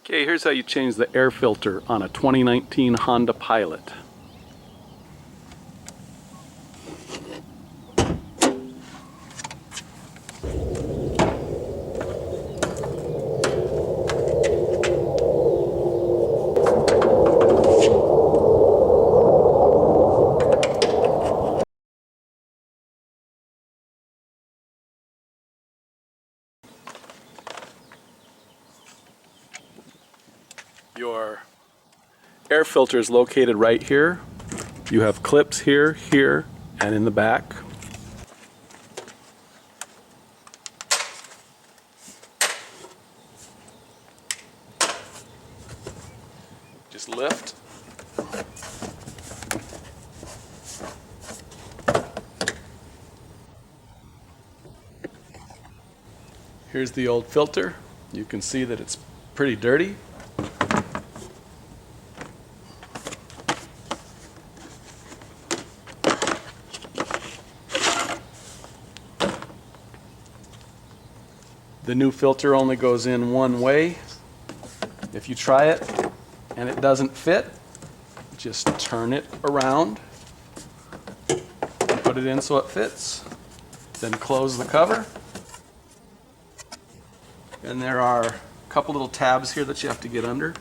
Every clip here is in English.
Okay, here's how you change the air filter on a 2019 Honda Pilot. Your air filter is located right here. You have clips here, here, and in the back. Just lift. Here's the old filter. You can see that it's pretty dirty. The new filter only goes in one way. If you try it and it doesn't fit, just turn it around and put it in so it fits. Then close the cover. And there are a couple little tabs here that you have to get under.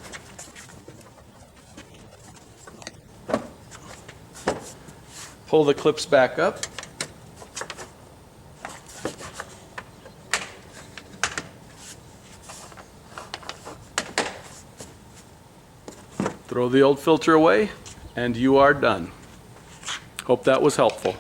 Pull the clips back up. Throw the old filter away, and you are done. Hope that was helpful.